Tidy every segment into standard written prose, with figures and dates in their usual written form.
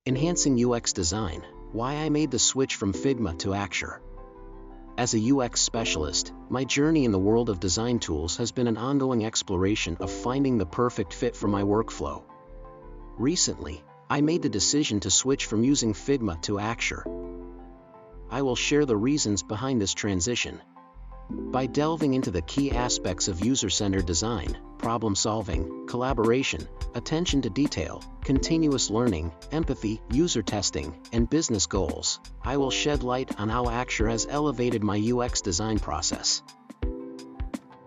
Enhancing UX design, why I made the switch from Figma to Axure. As a UX specialist, my journey in the world of design tools has been an ongoing exploration of finding the perfect fit for my workflow. Recently, I made the decision to switch from using Figma to Axure. I will share the reasons behind this transition. By delving into the key aspects of user-centered design, problem-solving, collaboration, attention to detail, continuous learning, empathy, user testing, and business goals, I will shed light on how Axure has elevated my UX design process.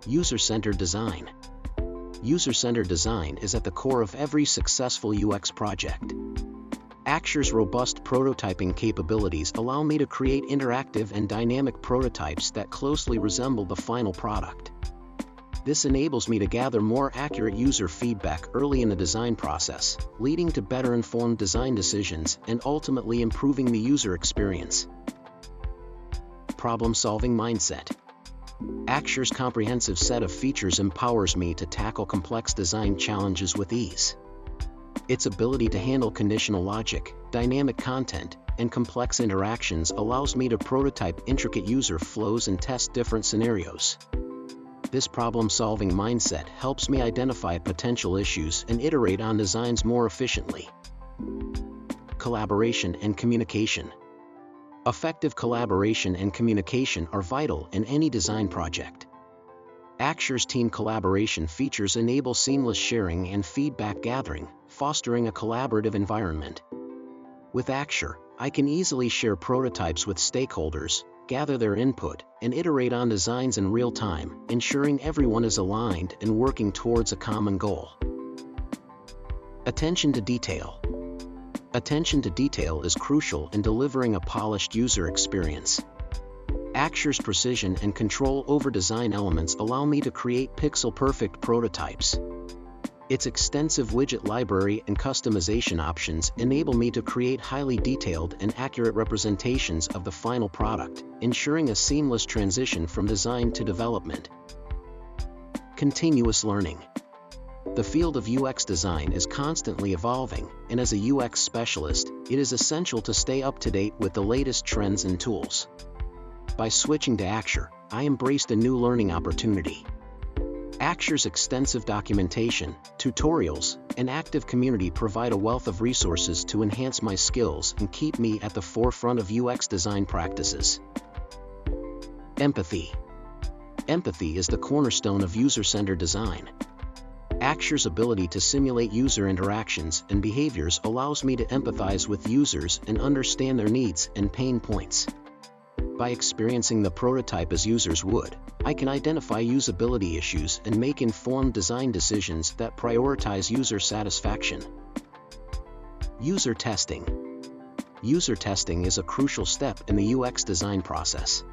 User-centered design. User-centered design is at the core of every successful UX project. Axure's robust prototyping capabilities allow me to create interactive and dynamic prototypes that closely resemble the final product. This enables me to gather more accurate user feedback early in the design process, leading to better informed design decisions and ultimately improving the user experience. Problem-solving mindset. Axure's comprehensive set of features empowers me to tackle complex design challenges with ease. Its ability to handle conditional logic, dynamic content, and complex interactions allows me to prototype intricate user flows and test different scenarios. This problem-solving mindset helps me identify potential issues and iterate on designs more efficiently. Collaboration and communication. Effective collaboration and communication are vital in any design project. Axure's team collaboration features enable seamless sharing and feedback gathering, fostering a collaborative environment. With Axure, I can easily share prototypes with stakeholders, gather their input, and iterate on designs in real time, ensuring everyone is aligned and working towards a common goal. Attention to detail. Attention to detail is crucial in delivering a polished user experience. Axure's precision and control over design elements allow me to create pixel-perfect prototypes. Its extensive widget library and customization options enable me to create highly detailed and accurate representations of the final product, ensuring a seamless transition from design to development. Continuous learning. The field of UX design is constantly evolving, and as a UX specialist, it is essential to stay up to date with the latest trends and tools. By switching to Axure, I embraced a new learning opportunity. Axure's extensive documentation, tutorials, and active community provide a wealth of resources to enhance my skills and keep me at the forefront of UX design practices. Empathy. Empathy is the cornerstone of user-centered design. Axure's ability to simulate user interactions and behaviors allows me to empathize with users and understand their needs and pain points. By experiencing the prototype as users would, I can identify usability issues and make informed design decisions that prioritize user satisfaction. User testing. User testing is a crucial step in the UX design process.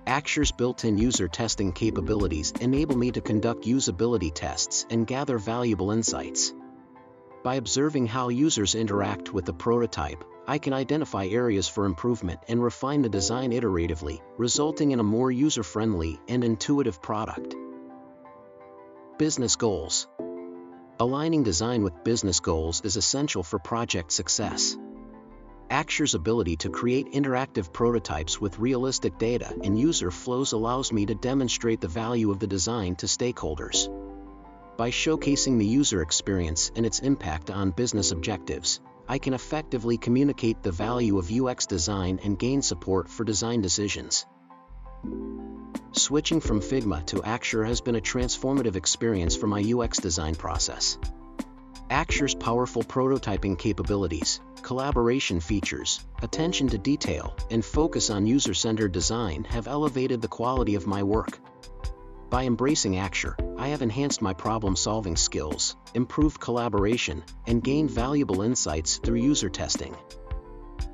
Axure's built-in user testing capabilities enable me to conduct usability tests and gather valuable insights. By observing how users interact with the prototype, I can identify areas for improvement and refine the design iteratively, resulting in a more user-friendly and intuitive product. Business goals. Aligning design with business goals is essential for project success. Axure's ability to create interactive prototypes with realistic data and user flows allows me to demonstrate the value of the design to stakeholders. By showcasing the user experience and its impact on business objectives, I can effectively communicate the value of UX design and gain support for design decisions. Switching from Figma to Axure has been a transformative experience for my UX design process. Axure's powerful prototyping capabilities, collaboration features, attention to detail, and focus on user-centered design have elevated the quality of my work. By embracing Axure, I have enhanced my problem-solving skills, improved collaboration, and gained valuable insights through user testing.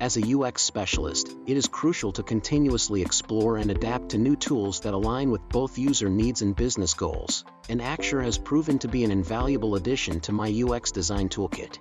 As a UX specialist, it is crucial to continuously explore and adapt to new tools that align with both user needs and business goals, and Axure has proven to be an invaluable addition to my UX design toolkit.